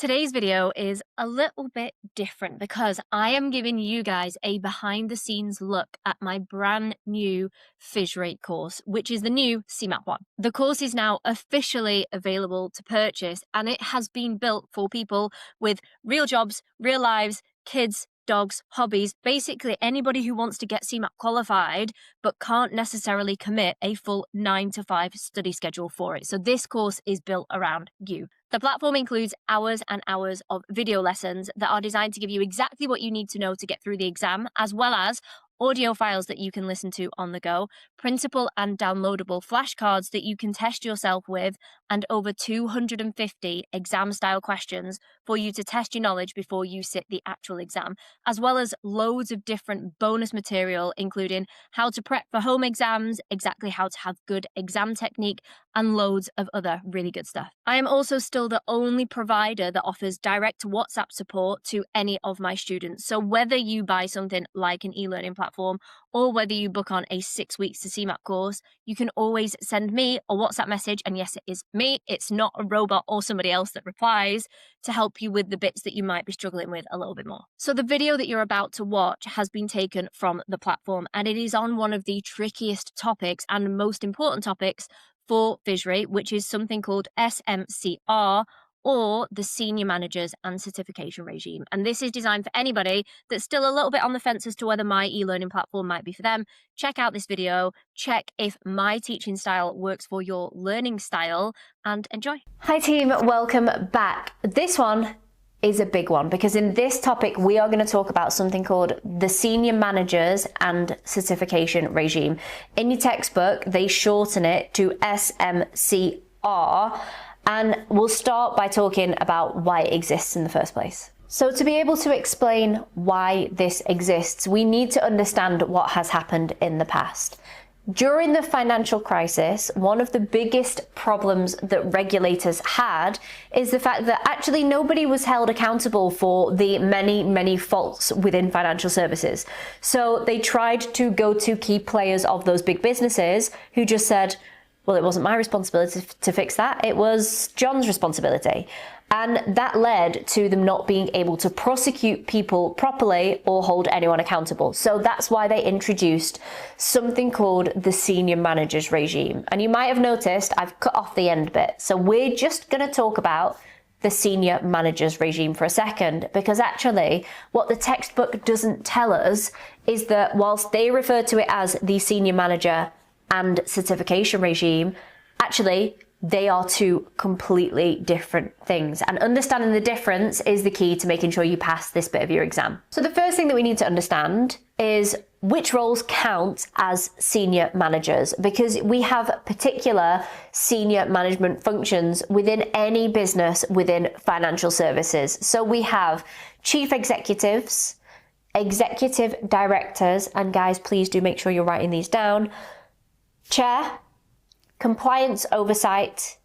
Today's video is a little bit different because I am giving you guys a behind the scenes look at my brand new FSRE course, which is the new CeMAP one. The course is now officially available to purchase and it has been built for people with real jobs, real lives, kids, dogs, hobbies, basically anybody who wants to get CeMAP qualified but can't necessarily commit a full 9 to 5 study schedule for it. So this course is built around you. The platform includes hours and hours of video lessons that are designed to give you exactly what you need to know to get through the exam, as well as audio files that you can listen to on the go, printable and downloadable flashcards that you can test yourself with, and over 250 exam-style questions for you to test your knowledge before you sit the actual exam, as well as loads of different bonus material, including how to prep for home exams, exactly how to have good exam technique, and loads of other really good stuff. I am also still the only provider that offers direct WhatsApp support to any of my students. So whether you buy something like an e-learning platform or whether you book on a 6 weeks to CeMAP course, you can always send me a WhatsApp message. And yes, it is me. It's not a robot or somebody else that replies to help you with the bits that you might be struggling with a little bit more. So the video that you're about to watch has been taken from the platform and it is on one of the trickiest topics and most important topics for FSRE, which is something called SMCR, or the Senior Managers and Certification Regime. And this is designed for anybody that's still a little bit on the fence as to whether my e-learning platform might be for them. Check out this video, check if my teaching style works for your learning style, and enjoy. Hi team, welcome back. This one is a big one because in this topic we are going to talk about something called the Senior Managers and Certification Regime. In your textbook they shorten it to SMCR, and we'll start by talking about why it exists in the first place. So to be able to explain why this exists, we need to understand what has happened in the past. During the financial crisis, one of the biggest problems that regulators had is the fact that actually nobody was held accountable for the many faults within financial services. So they tried to go to key players of those big businesses who just said, well, it wasn't my responsibility to fix that, it was John's responsibility. And that led to them not being able to prosecute people properly or hold anyone accountable. So that's why they introduced something called the Senior Managers Regime. And you might have noticed I've cut off the end bit. So we're just going to talk about the Senior Managers Regime for a second, because actually what the textbook doesn't tell us is that whilst they refer to it as the Senior Manager and Certification Regime, actually they are two completely different things, and understanding the difference is the key to making sure you pass this bit of your exam. So the first thing that we need to understand is which roles count as senior managers, because we have particular senior management functions within any business within financial services. So we have chief executives, executive directors, and guys, please do make sure you're writing these down, chair, compliance oversight,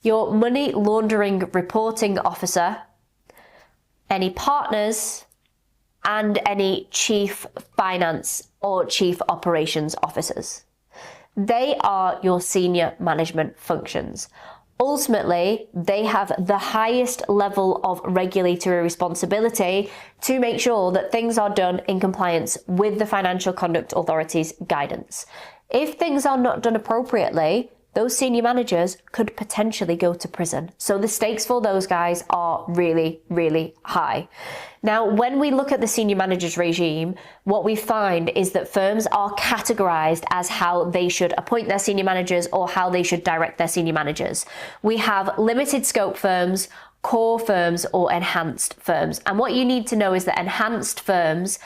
your money laundering reporting officer, any partners, and any chief finance or chief operations officers. They are your senior management functions. Ultimately, they have the highest level of regulatory responsibility to make sure that things are done in compliance with the Financial Conduct Authority's guidance. If things are not done appropriately, those senior managers could potentially go to prison. So the stakes for those guys are really high. Now, when we look at the senior managers regime, what we find is that firms are categorized as how they should appoint their senior managers or how they should direct their senior managers. We have limited scope firms, core firms, or enhanced firms. And what you need to know is that enhanced firms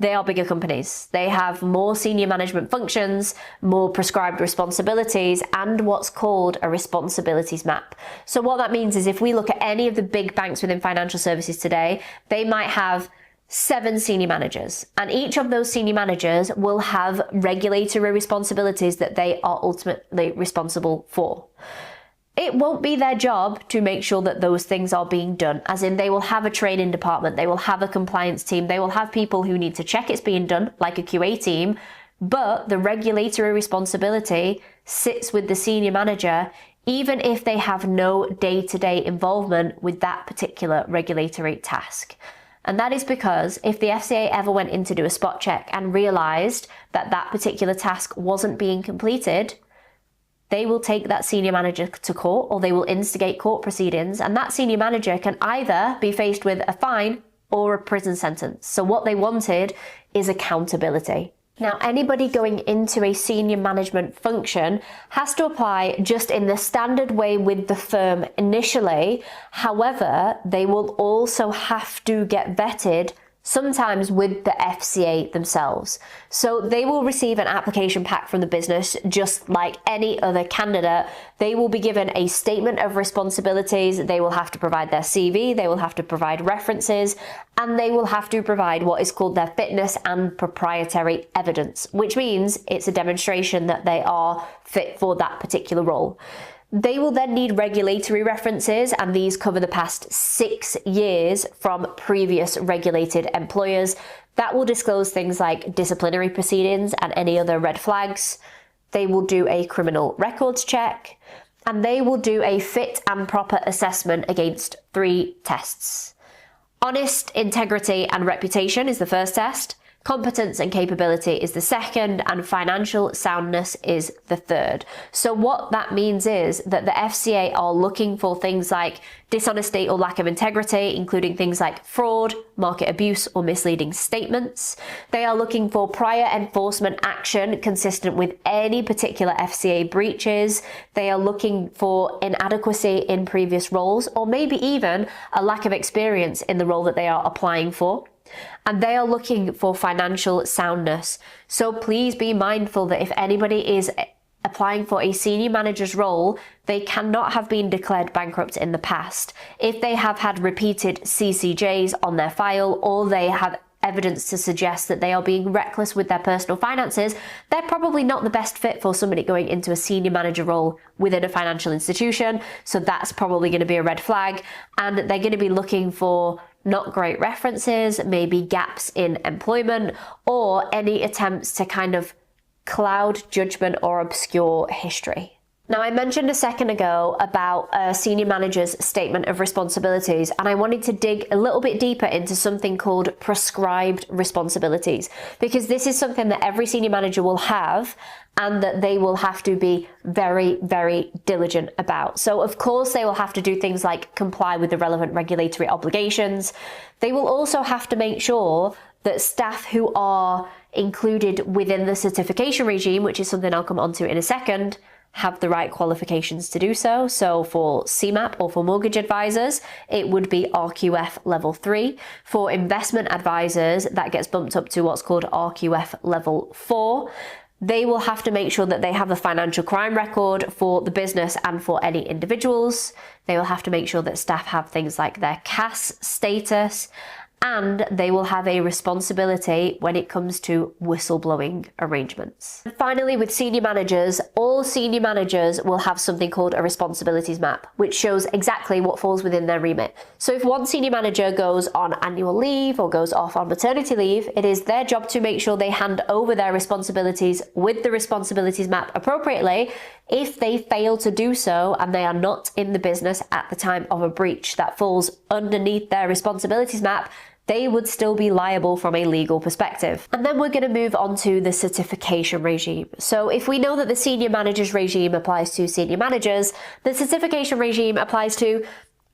they are bigger companies. They have more senior management functions, more prescribed responsibilities, and what's called a responsibilities map. So what that means is if we look at any of the big banks within financial services today, they might have 7 senior managers, and each of those senior managers will have regulatory responsibilities that they are ultimately responsible for. It won't be their job to make sure that those things are being done, as in they will have a training department, they will have a compliance team, they will have people who need to check it's being done, like a QA team, but the regulatory responsibility sits with the senior manager even if they have no day-to-day involvement with that particular regulatory task. And that is because if the FCA ever went in to do a spot check and realised that that particular task wasn't being completed, they will take that senior manager to court, or they will instigate court proceedings, and that senior manager can either be faced with a fine or a prison sentence. So what they wanted is accountability. Now, anybody going into a senior management function has to apply just in the standard way with the firm initially. However, they will also have to get vetted sometimes with the FCA themselves. So they will receive an application pack from the business just like any other candidate. They will be given a statement of responsibilities. They will have to provide their CV, they will have to provide references, and they will have to provide what is called their fitness and proprietary evidence, which means it's a demonstration that they are fit for that particular role. They will then need regulatory references, and these cover the past 6 years from previous regulated employers. That will disclose things like disciplinary proceedings and any other red flags. They will do a criminal records check, and they will do a fit and proper assessment against 3 tests. Honest, integrity, and reputation is the first test. Competence and capability is the second, and financial soundness is the third. So what that means is that the FCA are looking for things like dishonesty or lack of integrity, including things like fraud, market abuse, or misleading statements. They are looking for prior enforcement action consistent with any particular FCA breaches. They are looking for inadequacy in previous roles, or maybe even a lack of experience in the role that they are applying for. And they are looking for financial soundness. So please be mindful that if anybody is applying for a senior manager's role, they cannot have been declared bankrupt in the past. If they have had repeated CCJs on their file, or they have evidence to suggest that they are being reckless with their personal finances, they're probably not the best fit for somebody going into a senior manager role within a financial institution. So that's probably going to be a red flag. And they're going to be looking for not great references, maybe gaps in employment, or any attempts to kind of cloud judgment or obscure history. Now, I mentioned a second ago about a senior manager's statement of responsibilities, and I wanted to dig a little bit deeper into something called prescribed responsibilities, because this is something that every senior manager will have and that they will have to be very, very diligent about. So of course, they will have to do things like comply with the relevant regulatory obligations. They will also have to make sure that staff who are included within the certification regime, which is something I'll come onto in a second, have the right qualifications to do so. So for CeMAP or for mortgage advisors, it would be RQF level 3. For investment advisors, that gets bumped up to what's called RQF level 4. They will have to make sure that they have a financial crime record for the business and for any individuals. They will have to make sure that staff have things like their CAS status, and they will have a responsibility when it comes to whistleblowing arrangements. And finally, with senior managers, all senior managers will have something called a responsibilities map, which shows exactly what falls within their remit. So if one senior manager goes on annual leave or goes off on maternity leave, it is their job to make sure they hand over their responsibilities with the responsibilities map appropriately. If they fail to do so and they are not in the business at the time of a breach that falls underneath their responsibilities map, they would still be liable from a legal perspective. And then we're going to move on to the certification regime. So if we know that the senior managers regime applies to senior managers, the certification regime applies to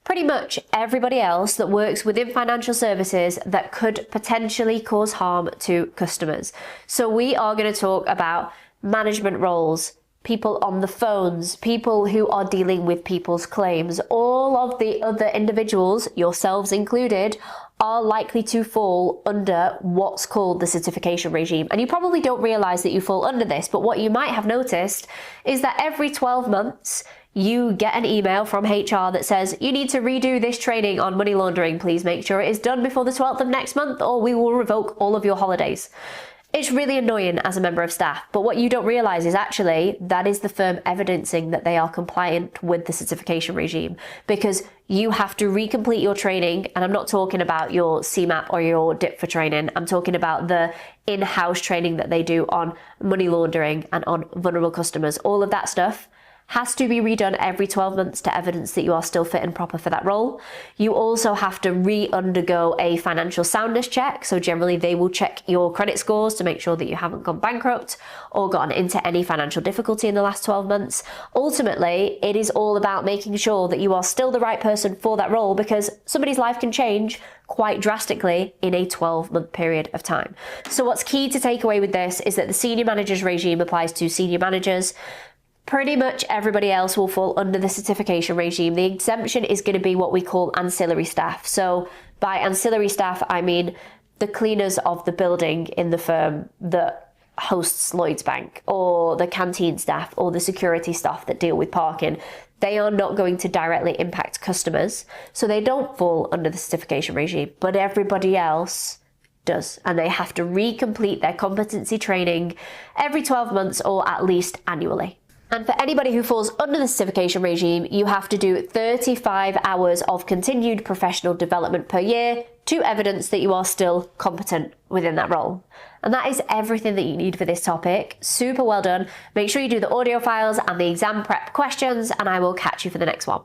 pretty much everybody else that works within financial services that could potentially cause harm to customers. So we are going to talk about management roles, people on the phones, people who are dealing with people's claims. All of the other individuals, yourselves included, are likely to fall under what's called the certification regime. And you probably don't realize that you fall under this, but what you might have noticed is that every 12 months, you get an email from HR that says, you need to redo this training on money laundering. Please make sure it is done before the 12th of next month, or we will revoke all of your holidays. It's really annoying as a member of staff, but what you don't realize is actually that is the firm evidencing that they are compliant with the certification regime, because you have to recomplete your training. And I'm not talking about your CeMAP or your DIPFA training. I'm talking about the in-house training that they do on money laundering and on vulnerable customers. All of that stuff has to be redone every 12 months to evidence that you are still fit and proper for that role. You also have to re-undergo a financial soundness check. So generally they will check your credit scores to make sure that you haven't gone bankrupt or gotten into any financial difficulty in the last 12 months. Ultimately, it is all about making sure that you are still the right person for that role, because somebody's life can change quite drastically in a 12-month period of time. So what's key to take away with this is that the senior managers regime applies to senior managers. Pretty much everybody else will fall under the certification regime. The exemption is going to be what we call ancillary staff. So by ancillary staff, I mean the cleaners of the building in the firm that hosts Lloyds Bank, or the canteen staff, or the security staff that deal with parking. They are not going to directly impact customers, so they don't fall under the certification regime, but everybody else does, and they have to recomplete their competency training every 12 months or at least annually. And for anybody who falls under the certification regime, you have to do 35 hours of continued professional development per year to evidence that you are still competent within that role. And that is everything that you need for this topic. Super well done. Make sure you do the audio files and the exam prep questions, and I will catch you for the next one.